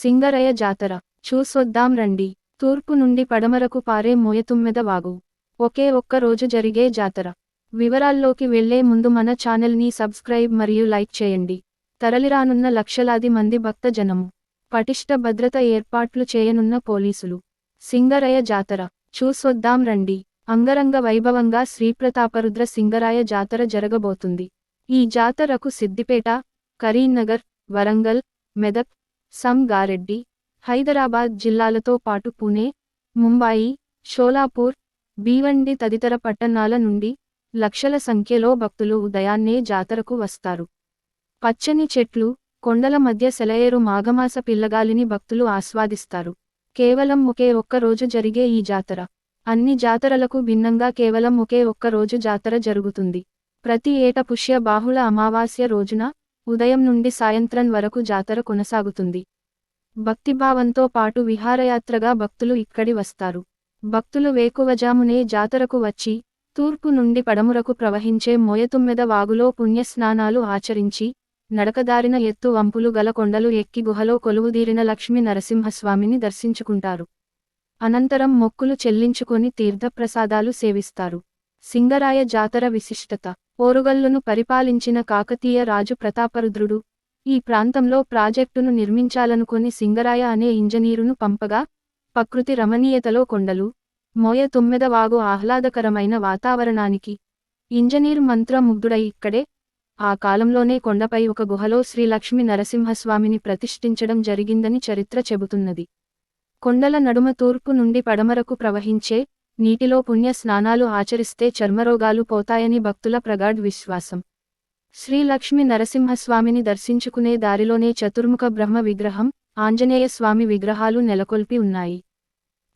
సింగరయ్య జాతర చూసొద్దాం రండి. తూర్పు నుండి పడమరకు పారే మోయతుమ్మెద వాగు. ఒకే ఒక్క రోజు జరిగే జాతర. వివరాల్లోకి వెళ్లే ముందు మన ఛానల్ని సబ్స్క్రైబ్ మరియు లైక్ చేయండి. తరలిరానున్న లక్షలాది మంది భక్త జనము. పటిష్ట భద్రత ఏర్పాట్లు చేయనున్న పోలీసులు. సింగరయ్య జాతర చూసొద్దాం రండి. అంగరంగ వైభవంగా శ్రీప్రతాపరుద్ర సింగరాయ జాతర జరగబోతుంది. ఈ జాతరకు సిద్దిపేట, కరీంనగర్, వరంగల్, మెదక్, సంగారెడ్డి, హైదరాబాద్ జిల్లాలతో పాటు పుణె, ముంబాయి, షోలాపూర్, భీవండి తదితర పట్టణాల నుండి లక్షల సంఖ్యలో భక్తులు ఉదయాన్నే జాతరకు వస్తారు. పచ్చని చెట్లు, కొండల మధ్య సెలయేరు మాఘమాస పిల్లగాలిని భక్తులు ఆస్వాదిస్తారు. కేవలం ఒకే ఒక్క రోజు జరిగే ఈ జాతర. అన్ని జాతరలకు భిన్నంగా కేవలం ఒకే ఒక్క రోజు జాతర జరుగుతుంది. ప్రతి ఏటా పుష్య బాహుళ అమావాస్య రోజున ఉదయం నుండి సాయంత్రం వరకు జాతర కొనసాగుతుంది. భక్తిభావంతో పాటు విహారయాత్రగా భక్తులు ఇక్కడి వస్తారు. భక్తులు వేకువజామునే జాతరకు వచ్చి తూర్పు నుండి పడమరకు ప్రవహించే మోయతుమ్మెద వాగులో పుణ్యస్నానాలు ఆచరించి నడకదారిన ఎత్తు వంపులు గల కొండలు ఎక్కి గుహలో కొలువుదీరిన లక్ష్మీ నరసింహస్వామిని దర్శించుకుంటారు. అనంతరం మొక్కులు చెల్లించుకొని తీర్థప్రసాదాలు సేవిస్తారు. సింగరాయ జాతర విశిష్టత. ఓరుగల్లును పరిపాలించిన కాకతీయ రాజు ప్రతాపరుద్రుడు ఈ ప్రాంతంలో ప్రాజెక్టును నిర్మించాలనుకొని సింగరాయ అనే ఇంజనీరును పంపగా ప్రకృతి రమణీయతలో కొండలు, మోయ తుమ్మెద వాగు ఆహ్లాదకరమైన వాతావరణానికి ఇంజనీర్ మంత్రముగ్ధుడై ఇక్కడే ఆ కాలంలోనే కొండపై ఒక గుహలో శ్రీ లక్ష్మీ నరసింహస్వామిని ప్రతిష్ఠించడం జరిగిందని చరిత్ర చెబుతున్నది. కొండల నడుమ తూర్పు నుండి పడమరకు ప్రవహించే నీటిలో పుణ్య స్నానాలు ఆచరిస్తే చర్మరోగాలు పోతాయని భక్తుల ప్రగాఢ విశ్వాసం. శ్రీ లక్ష్మీ నరసింహస్వామిని దర్శించుకునే దారిలోనే చతుర్ముఖ బ్రహ్మ విగ్రహం, ఆంజనేయ స్వామి విగ్రహాలు నెలకొల్పి ఉన్నాయి.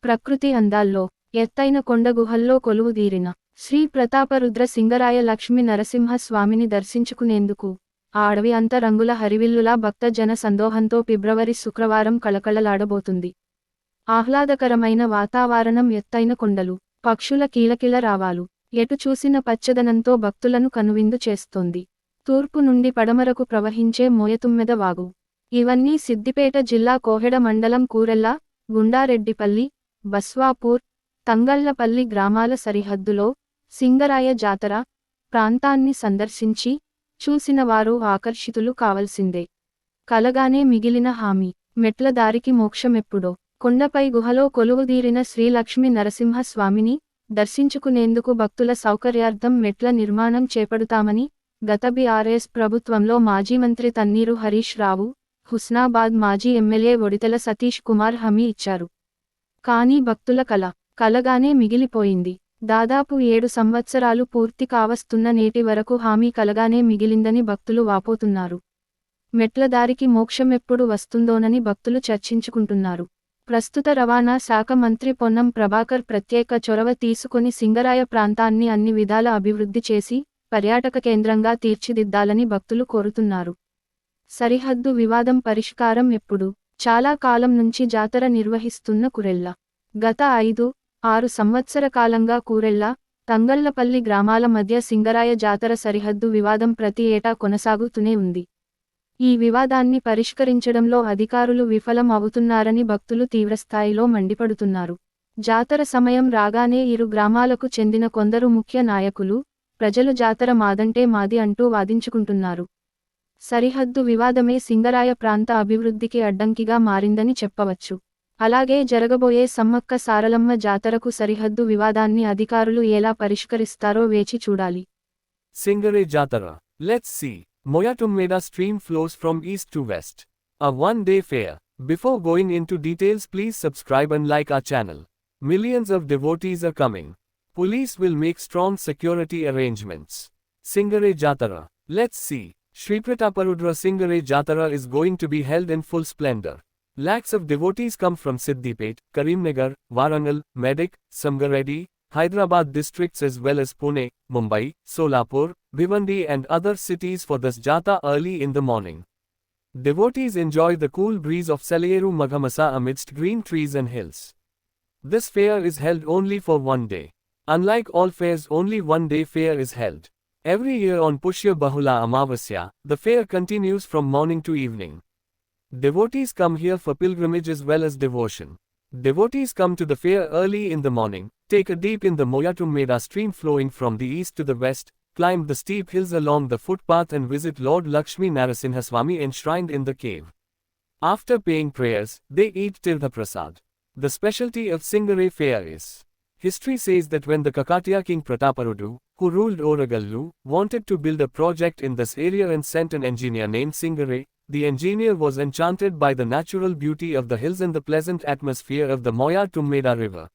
ప్రకృతి అందాల్లో ఎత్తైన కొండ గుహల్లో కొలువుదీరిన శ్రీ ప్రతాపరుద్ర సింగరాయ లక్ష్మీ నరసింహ స్వామిని దర్శించుకునేందుకు ఆ అడవి అంత రంగుల హరివిల్లులా భక్త జన సందోహంతో ఫిబ్రవరి శుక్రవారం కళకళలాడబోతుంది. ఆహ్లాదకరమైన వాతావరణం, ఎత్తైన కొండలు, పక్షుల కీలకిల రావాలు, ఎటు చూసిన పచ్చదనంతో భక్తులను కనువిందు చేస్తోంది. తూర్పు నుండి పడమరకు ప్రవహించే మోయతుమ్మెద వాగు. ఇవన్నీ సిద్దిపేట జిల్లా కోహెడ మండలం కూరెల్ల, గుండారెడ్డిపల్లి, బస్వాపూర్, తంగళ్లపల్లి గ్రామాల సరిహద్దులో సింగరాయ జాతర ప్రాంతాన్ని సందర్శించి చూసిన వారు ఆకర్షితులు కావలసిందే. కలగానే మిగిలిన హామీ. మెట్ల దారికి మోక్షమెప్పుడో. కొండపై గుహలో కొలువుదీరిన శ్రీ లక్ష్మీ నరసింహ స్వామిని దర్శించుకునేందుకు భక్తుల సౌకర్యార్థం మెట్ల నిర్మాణం చేపడుతామని గత బీఆర్ఎస్ ప్రభుత్వంలో మాజీ మంత్రి తన్నీరు హరీష్ రావు, హుస్నాబాద్ మాజీ ఎమ్మెల్యే ఒడితెల సతీష్ కుమార్ హామీ ఇచ్చారు. కానీ భక్తుల కలగానే మిగిలిపోయింది. దాదాపు 7 సంవత్సరాలు పూర్తి కావస్తున్న నేటి వరకు హామీ కలగానే మిగిలిందని భక్తులు వాపోతున్నారు. మెట్ల దారికి మోక్షమెప్పుడు వస్తుందోనని భక్తులు చర్చించుకుంటున్నారు. ప్రస్తుత రవాణా శాఖ మంత్రి పొన్నం ప్రభాకర్ ప్రత్యేక చొరవ తీసుకొని సింగరాయ ప్రాంతాన్ని అన్ని విధాల అభివృద్ధి చేసి పర్యాటక కేంద్రంగా తీర్చిదిద్దాలని భక్తులు కోరుతున్నారు. సరిహద్దు వివాదం పరిష్కారం ఎప్పుడు? చాలా కాలం నుంచి జాతర నిర్వహిస్తున్న కూరెల్ల. గత 5-6 సంవత్సర కాలంగా కూరెల్ల, తంగళ్లపల్లి గ్రామాల మధ్య సింగరాయ జాతర సరిహద్దు వివాదం ప్రతి ఏటా కొనసాగుతూనే ఉంది. ఈ వివాదాన్ని పరిష్కరించడంలో అధికారులు విఫలం అవుతున్నారని భక్తులు తీవ్రస్థాయిలో మండిపడుతున్నారు. జాతర సమయం రాగానే ఇరు గ్రామాలకు చెందిన కొందరు ముఖ్య నాయకులు, ప్రజలు జాతర మాదంటే మాది అంటూ వాదించుకుంటున్నారు. సరిహద్దు వివాదమే సింగరాయ ప్రాంత అభివృద్ధికి అడ్డంకిగా మారిందని చెప్పవచ్చు. అలాగే జరగబోయే సమ్మక్క సారలమ్మ జాతరకు సరిహద్దు వివాదాన్ని అధికారులు ఎలా పరిష్కరిస్తారో వేచి చూడాలి. Singare Jatara. Let's see. Moyatummeda stream flows from east to west. A one-day fair. Before going into details, please subscribe and like our channel. Millions of devotees are coming. Police will make strong security arrangements. Singare Jatara. Let's see. Shri Prataparudra Singare Jatara is going to be held in full splendor. Lakhs of devotees come from Siddipet, Karimnagar, Warangal, Medak, Sangareddy, Hyderabad districts as well as Pune, Mumbai, Solapur, Bhiwandi and other cities for this jata early in the morning. Devotees enjoy the cool breeze of Selayeru Maghamasa amidst green trees and hills. This fair is held only for one day. Unlike all fairs, only one day fair is held. Every year on Pushya Bahula Amavasya, the fair continues from morning to evening. Devotees come here for pilgrimage as well as devotion. Devotees come to the fair early in the morning, take a dip in the Moyatummeda stream flowing from the east to the west, climb the steep hills along the footpath and visit Lord Lakshmi Narasimhaswamy enshrined in the cave. After paying prayers, they eat Tirtha Prasad. The specialty of Singarai fair is. History says that when the Kakatiya king Prataparudu, who ruled Oragallu, wanted to build a project in this area and sent an engineer named Singarai, the engineer was enchanted by the natural beauty of the hills and the pleasant atmosphere of the Moyatummeda river.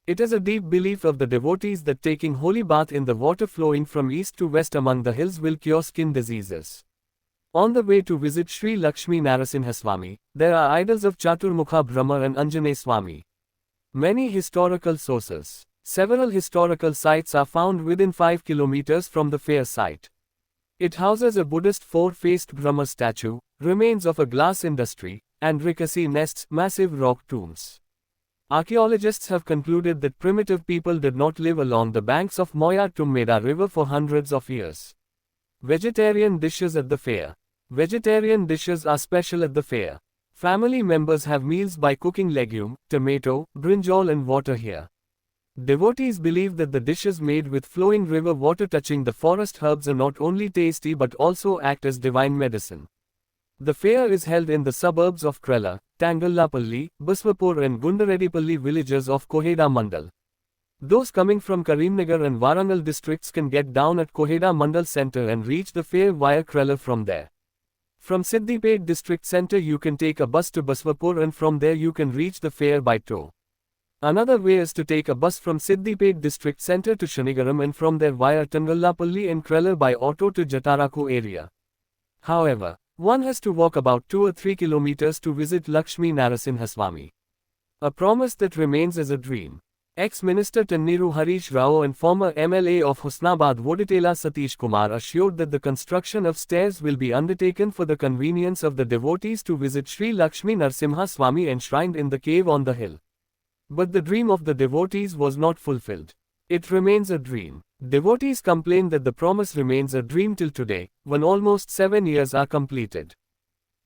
It is a deep belief of the devotees that taking holy bath in the water flowing from east to west among the hills will cure skin diseases. On the way to visit Sri Lakshmi Narasimhaswamy, there are idols of Chaturmukha Brahma and Anjaneya Swami. Many historical sources. Several historical sites are found within 5 kilometers from the fair site. It houses a Buddhist four-faced Brahma statue, remains of a glass industry, and ricasi nests, massive rock tombs. Archaeologists have concluded that primitive people did not live along the banks of Moyatummeda river for hundreds of years. Vegetarian dishes at the fair. Vegetarian dishes are special at the fair. Family members have meals by cooking legume, tomato, brinjal and water here. Devotees believe that the dishes made with flowing river water touching the forest herbs are not only tasty but also act as divine medicine. The fair is held in the suburbs of Krella, Tangallapalli, Baswapur and Gundaredipalli villages of Koheda Mandal. Those coming from Karimnagar and Warangal districts can get down at Koheda Mandal Center and reach the fair via Krella from there. From Siddipet district center you can take a bus to Baswapur and from there you can reach the fair by tow. Another way is to take a bus from Siddipet district center to Shanigaram and from there via Tangallapalli and Krella by auto to Jataraku area. However, one has to walk about 2 or 3 kilometers to visit Lakshmi Narasimhaswamy. A promise that remains as a dream. Ex-Minister Tanniru Harish Rao and former MLA of Husnabad Voditela Satish Kumar assured that the construction of stairs will be undertaken for the convenience of the devotees to visit Sri Lakshmi Narasimhaswamy enshrined in the cave on the hill. But the dream of the devotees was not fulfilled. It remains a dream. Devotees complain that the promise remains a dream till today, when almost 7 years are completed.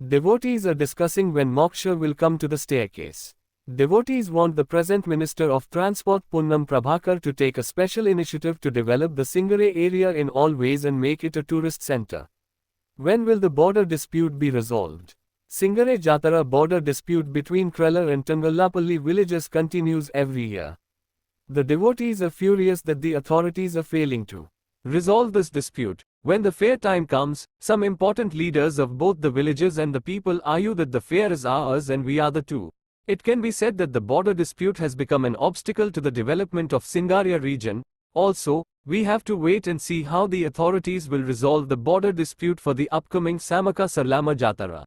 Devotees are discussing when moksha will come to the staircase. Devotees want the present Minister of Transport Punnam Prabhakar to take a special initiative to develop the Singarai area in all ways and make it a tourist center. When will the border dispute be resolved? Singarai Jatara border dispute between Krella and Tangallapalli villages continues every year. The devotees are furious that the authorities are failing to resolve this dispute. When the fair time comes, some important leaders of both the villages and the people argue that the fair is ours and we are the two. It can be said that the border dispute has become an obstacle to the development of Singaria region. Also, we have to wait and see how the authorities will resolve the border dispute for the upcoming Samaka Sarlama Jatara.